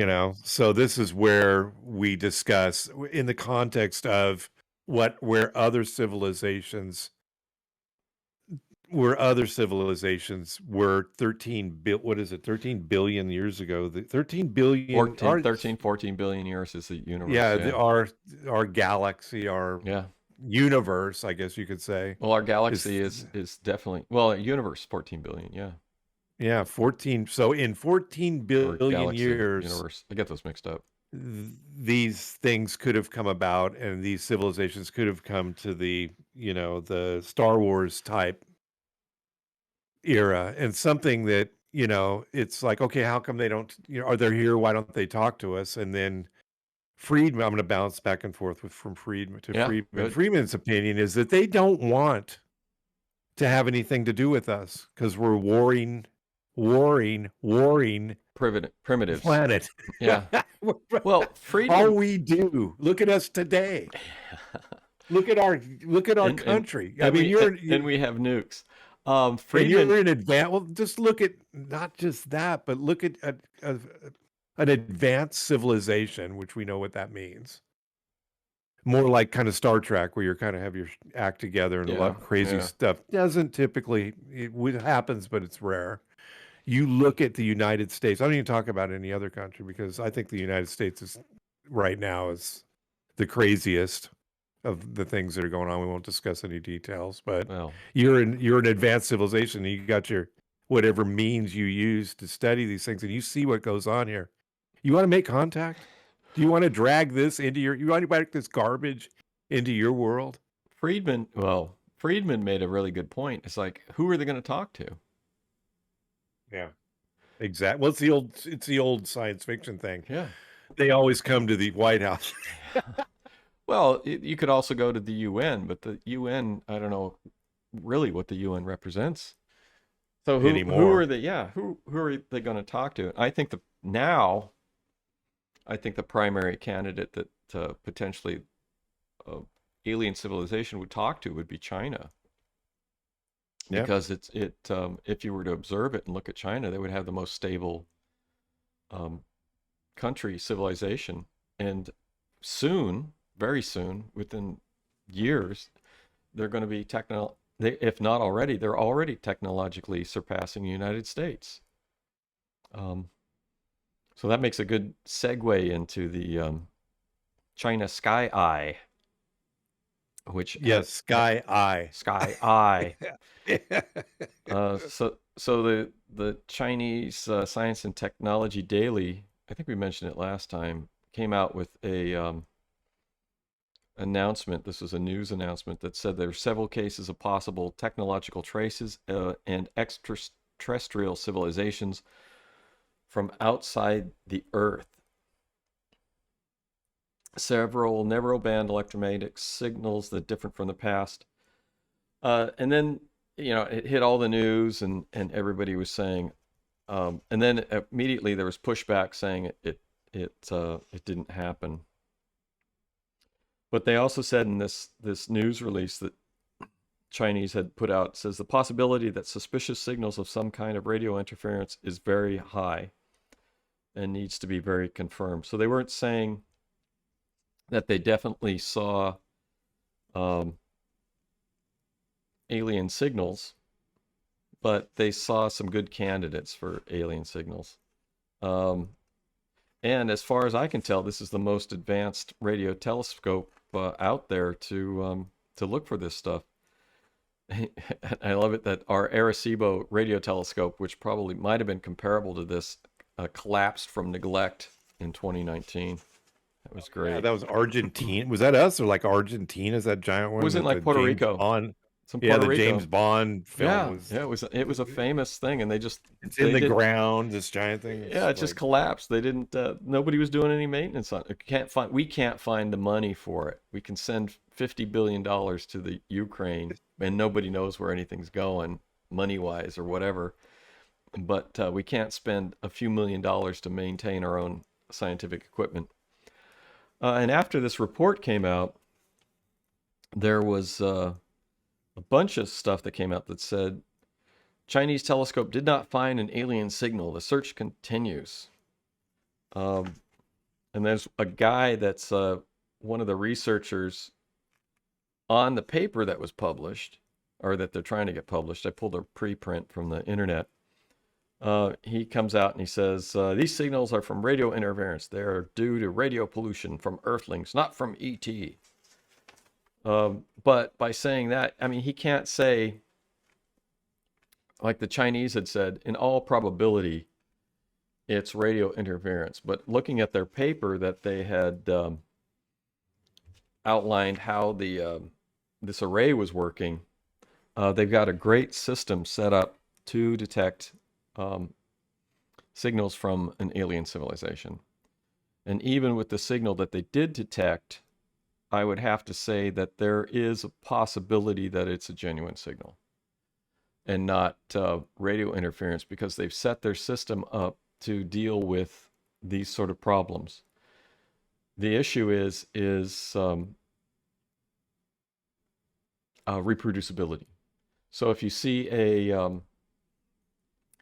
So this is where we discuss in the context of where other civilizations were 13 billion years ago. The 13 billion 14 billion years is the universe. Yeah, our galaxy, our universe, I guess you could say. Well, our galaxy is definitely, a universe 14 billion, yeah. Yeah, 14. So in 14 billion years, universe. I get those mixed up. These things could have come about, and these civilizations could have come to the Star Wars type era, and something that it's like, okay, how come they don't? Are they here? Why don't they talk to us? And then Friedman, I'm going to bounce back and forth from Friedman to Friedman. Good. Friedman's opinion is that they don't want to have anything to do with us because we're warring primitives planet. Yeah. Well, Friedman, all we do. Look at us today. Look at our country. I mean, we have nukes. Friedman, you're in advance. Well, just look at not just that, but look at an advanced civilization, which we know what that means. More like kind of Star Trek, where you kind of have your act together and a lot of crazy stuff. Doesn't typically, it happens, but it's rare. You look at the United States. I don't even talk about any other country because I think the United States is right now is the craziest of the things that are going on. We won't discuss any details, but you're an advanced civilization. And you got your whatever means you use to study these things, and you see what goes on here. You want to make contact? Do you want to drag this into you want to drag this garbage into your world? Friedman made a really good point. It's like, who are they going to talk to? Yeah. Exactly. Well, it's the old science fiction thing. Yeah. They always come to the White House Well, you could also go to the UN, but the UN, I don't know really what the UN represents. So who anymore. are they? Yeah, who are they going to talk to? I think the primary candidate that potentially uh, alien civilization would talk to would be China, Yeah. because if you were to observe it and look at China, they would have the most stable um, country civilization, and soon, very soon, within years, they're going to be if not already, they're already technologically surpassing the United States. Um, so that makes a good segue into the China Sky Eye, which Yes, Sky Eye. Sky Eye. Yeah. So the Chinese Science and Technology Daily, I think we mentioned it last time, came out with a announcement. This was a news announcement that said there are several cases of possible technological traces and extraterrestrial civilizations from outside the Earth. Several narrowband electromagnetic signals that different from the past. And then, it hit all the news, and everybody was saying, and then immediately there was pushback saying it didn't happen. But they also said in this news release that Chinese had put out, says the possibility that suspicious signals of some kind of radio interference is very high and needs to be very confirmed. So they weren't saying that they definitely saw alien signals, but they saw some good candidates for alien signals. And as far as I can tell, this is the most advanced radio telescope out there to look for this stuff. I love it that our Arecibo radio telescope, which probably might have been comparable to this, collapsed from neglect in 2019. That was great. Yeah, that was Argentina. Was that us or like Argentina? Is that giant one? Was it like the Puerto James Rico? Bond? Some Yeah, Puerto the Rico. James Bond film was. Yeah, it was a famous thing, and It's they in the did. ground. This giant thing. Yeah, it just collapsed. They didn't. Nobody was doing any maintenance on it. We can't find the money for it. We can send $50 billion to the Ukraine, and nobody knows where anything's going, money wise or whatever. But we can't spend a few $1,000,000 to maintain our own scientific equipment. And after this report came out, there was a bunch of stuff that came out that said Chinese telescope did not find an alien signal. The search continues. And there's a guy that's one of the researchers on the paper that was published, or that they're trying to get published. I pulled a preprint from the internet. He comes out and he says, these signals are from radio interference. They are due to radio pollution from Earthlings, not from ET. But by saying that, I mean, he can't say, like the Chinese had said, in all probability, it's radio interference. But looking at their paper that they had outlined how this array was working, they've got a great system set up to detect signals from an alien civilization. And even with the signal that they did detect, I would have to say that there is a possibility that it's a genuine signal and not radio interference, because they've set their system up to deal with these sort of problems. The issue is reproducibility. So if you see a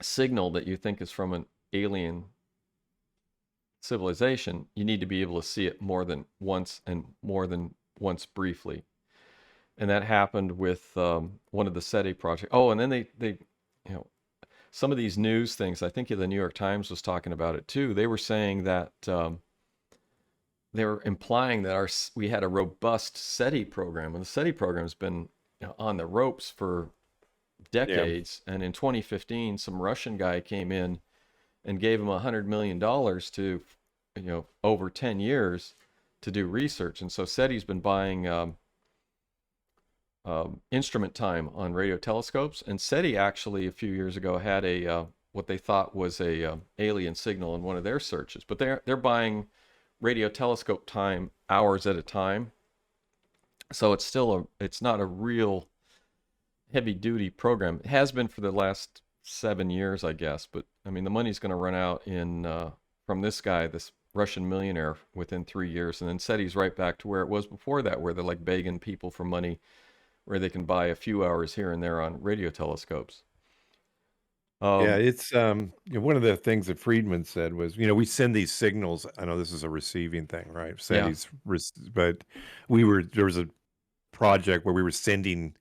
signal that you think is from an alien civilization, you need to be able to see it more than once, and more than once briefly. And that happened with one of the SETI projects. Oh, and then they some of these news things, I think the New York Times was talking about it too. They were saying that they were implying that we had a robust SETI program, and the SETI program has been on the ropes for decades. Yeah. And in 2015, some Russian guy came in and gave him $100 million to, over 10 years to do research. And so SETI's been buying instrument time on radio telescopes. And SETI actually a few years ago had a what they thought was a alien signal in one of their searches. But they're buying radio telescope time hours at a time, so it's not a real heavy duty program. It has been for the last 7 years, I guess. But I mean, the money's going to run out in from this guy, this Russian millionaire, within 3 years, and then SETI's right back to where it was before that, where they're like begging people for money, where they can buy a few hours here and there on radio telescopes. Yeah, Um, it's one of the things that Friedman said was, we send these signals. I know this is a receiving thing, right? yeah, But there was a project where we were sending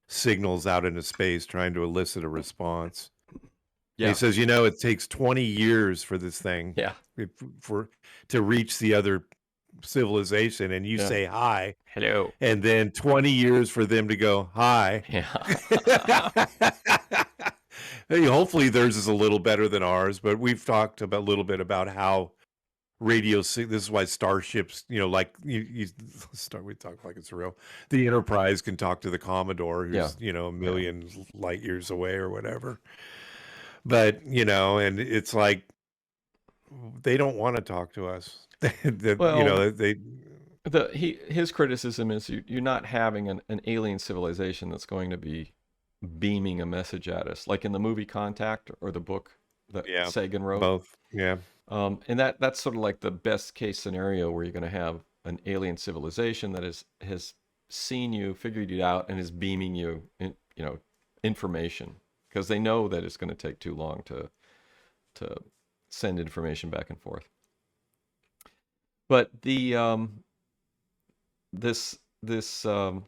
signals out into space trying to elicit a response. And he yeah, says, it takes 20 years for this thing yeah, to reach the other civilization, and you yeah. say hi, Hello. and then 20 years for them to go hi. Yeah. Hey, hopefully theirs is a little better than ours, but we've talked about a little bit about how this is why starships, like you start, we talk like it's real. The Enterprise can talk to the Commodore, who's, Yeah. a million light years away or whatever. But, and it's like, they don't want to talk to us. Well, They, his criticism is you're not having an alien civilization that's going to be beaming a message at us, like in the movie Contact or the book that yeah, Sagan wrote. both. Yeah. And that's sort of like the best case scenario, where you're going to have an alien civilization that has seen you, figured you out, and is beaming you, information, because they know that it's going to take too long to send information back and forth. But this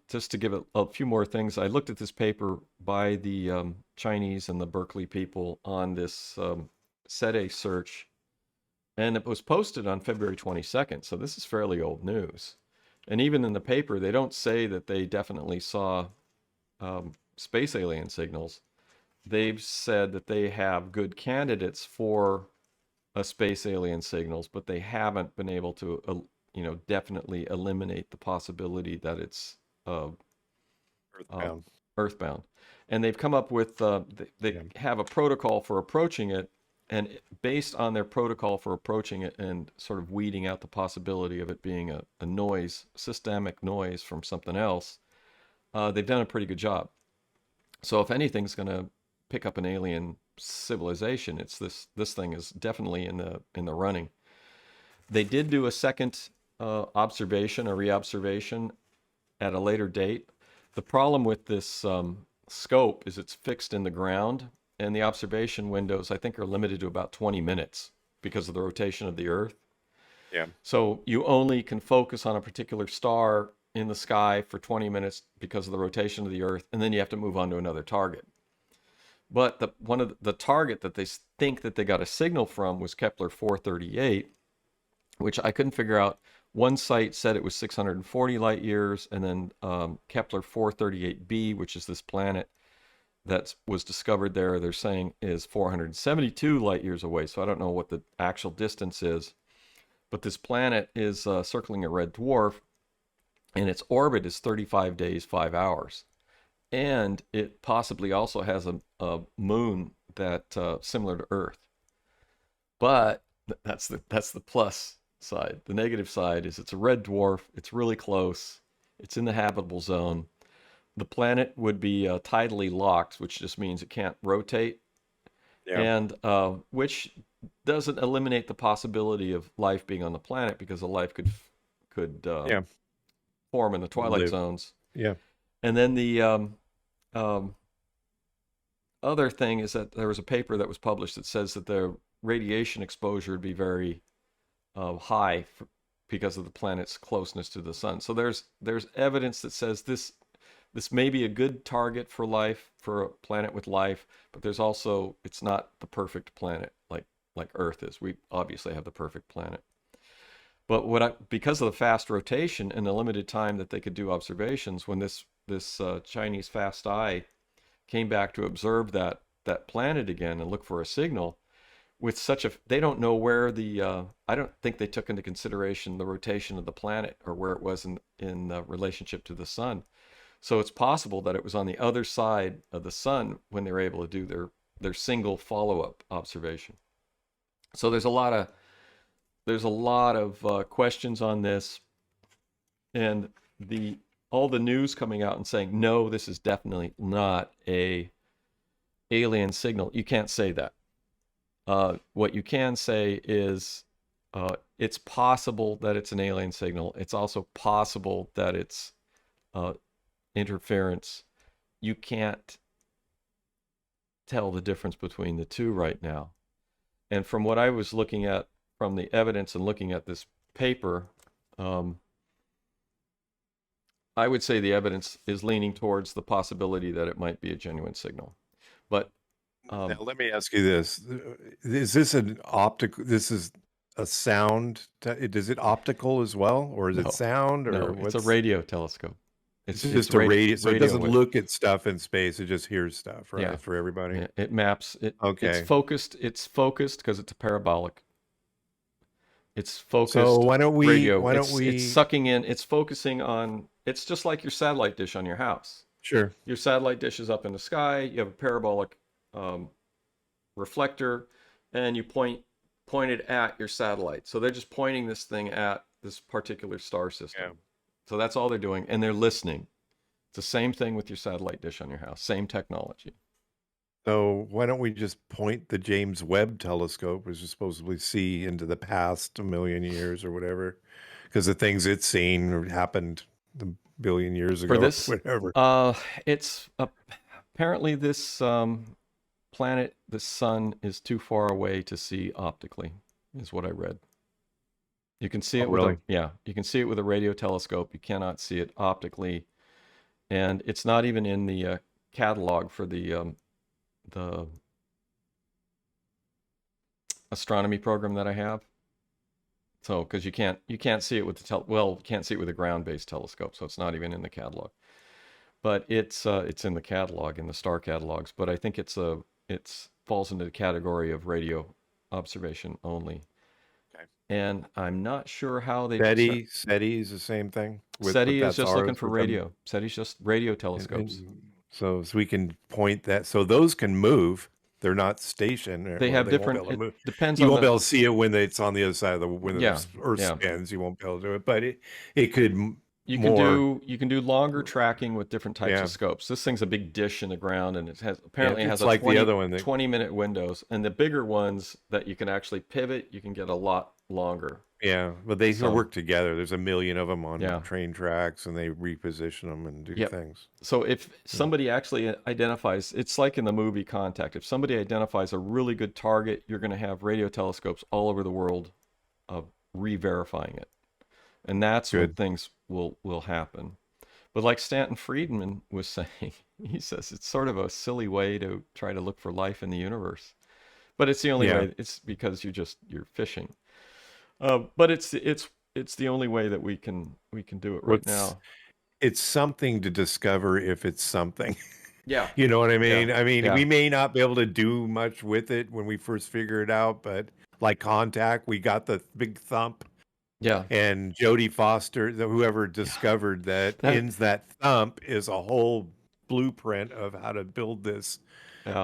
just to give it a few more things, I looked at this paper by the Chinese and the Berkeley people on this SETI search, and it was posted on February 22nd. So this is fairly old news. And even in the paper, they don't say that they definitely saw space alien signals. They've said that they have good candidates for space alien signals, but they haven't been able to, definitely eliminate the possibility that it's Earthbound. earthbound. And they've come up with, they have a protocol for approaching it, and based on their protocol for approaching it and sort of weeding out the possibility of it being a noise, systemic noise from something else, they've done a pretty good job. So if anything's going to pick up an alien civilization, it's this thing is definitely in the running. They did do a second observation, a reobservation, at a later date. The problem with this scope is it's fixed in the ground, and the observation windows, I think, are limited to about 20 minutes because of the rotation of the Earth. Yeah. So you only can focus on a particular star in the sky for 20 minutes because of the rotation of the Earth, and then you have to move on to another target. But one of the target that they think that they got a signal from was Kepler 438, which I couldn't figure out. One site said it was 640 light years, and then Kepler 438b, which is this planet that was discovered there, they're saying is 472 light years away. So I don't know what the actual distance is, but this planet is circling a red dwarf, and its orbit is 35 days, 5 hours. And it possibly also has a moon that similar to Earth. But that's the plus side. The negative side is it's a red dwarf. It's really close. It's in the habitable zone. The planet would be tidally locked, which just means it can't rotate, and which doesn't eliminate the possibility of life being on the planet, because the life could form in the twilight zones. Yeah. And then the other thing is that there was a paper that was published that says that the radiation exposure would be very high because of the planet's closeness to the sun. So there's evidence that says this may be a good target for life, for a planet with life, but there's also, it's not the perfect planet like Earth is. We obviously have the perfect planet. But because of the fast rotation and the limited time that they could do observations, when this Chinese fast eye came back to observe that planet again and look for a signal, they don't know where I don't think they took into consideration the rotation of the planet or where it was in relationship to the sun. So it's possible that it was on the other side of the sun when they were able to do their single follow-up observation. So there's a lot of questions on this, and all the news coming out and saying, no, this is definitely not a alien signal. You can't say that. What you can say is it's possible that it's an alien signal. It's also possible that it's interference. You can't tell the difference between the two right now. And from what I was looking at from the evidence and looking at this paper, I would say the evidence is leaning towards the possibility that it might be a genuine signal. But now let me ask you this: is this an optical? This is a sound. Is it optical as well, or is it sound? Or no, it's a radio telescope. It's just a radio, so it doesn't look at stuff in space. It just hears stuff, right? Yeah. For everybody. Yeah, it maps. Okay. It's focused because it's a parabolic. It's focused. So why don't we? Radio. Why don't we? It's sucking in. It's focusing on. It's just like your satellite dish on your house. Sure. Your satellite dish is up in the sky. You have a parabolic reflector, and you point it at your satellite. So they're just pointing this thing at this particular star system. Yeah. So that's all they're doing, and they're listening. It's the same thing with your satellite dish on your house. Same technology. So why don't we just point the James Webb telescope, which is supposedly see into the past 1 million years or whatever, because the things it's seen happened a billion years ago. For this, or whatever. It's apparently this planet, the sun, is too far away to see optically, is what I read. You can see it with you can see it with a radio telescope. You cannot see it optically, and it's not even in the catalog for the astronomy program that I have. So because you can't see it with the you can't see it with a ground-based telescope, so it's not even in the catalog. But it's in the catalog, in the star catalogs. But I think it falls into the category of radio observation only. Okay. And I'm not sure how they. SETI is the same thing. SETI is just looking for radio. SETI's just radio telescopes. So we can point that. So those can move. They're not stationed. They have different. It depends. You won't be able to see it when it's on the other side of the Earth spins. You won't be able to do it, but it could. You can do longer tracking with different types of scopes. This thing's a big dish in the ground, and it has like the other one 20-minute windows, and the bigger ones that you can actually pivot, you can get a lot longer. Yeah, but they work together. There's 1 million of them on train tracks, and they reposition them and do things. So if somebody actually identifies, it's like in the movie Contact. If somebody identifies a really good target, you're going to have radio telescopes all over the world re-verifying it. And that's when things will happen. But like Stanton Freidman was saying, he says it's sort of a silly way to try to look for life in the universe. But it's the only way. It's because you're fishing. But it's the only way that we can do it right now. It's something to discover if it's something. Yeah. You know what I mean? Yeah. I mean, we may not be able to do much with it when we first figure it out, but like Contact, we got the big thump. Yeah. And Jodie Foster, whoever discovered that thump is a whole blueprint of how to build this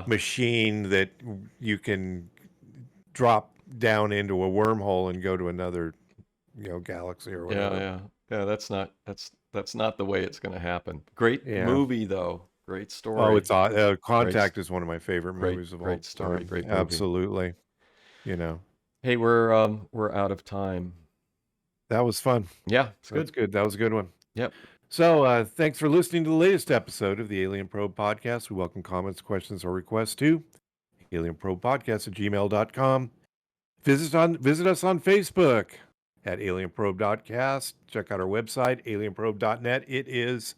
machine that you can drop down into a wormhole and go to another, galaxy or whatever. Yeah. That's not the way it's going to happen. Great movie though. Great story. Oh, it's Contact is one of my favorite movies of all time. Great story. Great movie. Absolutely. Hey, we're out of time. That was fun. Yeah, it's good. That's good. That was a good one. Yep. So thanks for listening to the latest episode of the Alien Probe Podcast. We welcome comments, questions, or requests to alienprobepodcast@gmail.com. Visit us on Facebook at alienprobe.cast. Check out our website, alienprobe.net. It is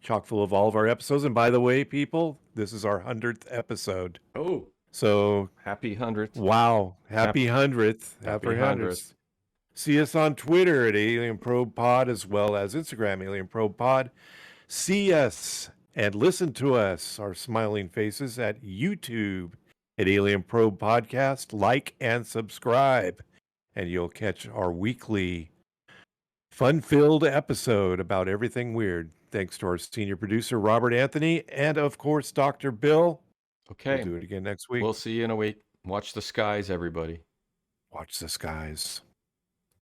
chock full of all of our episodes. And by the way, people, this is our 100th episode. Oh. So happy 100th. Wow. Happy 100th. Happy 100th. See us on Twitter at Alien Probe Pod, as well as Instagram, Alien Probe Pod. See us and listen to us, our smiling faces, at YouTube at Alien Probe Podcast. Like and subscribe, and you'll catch our weekly fun-filled episode about everything weird. Thanks to our senior producer, Robert Anthony, and, of course, Dr. Bill. Okay. We'll do it again next week. We'll see you in a week. Watch the skies, everybody. Watch the skies.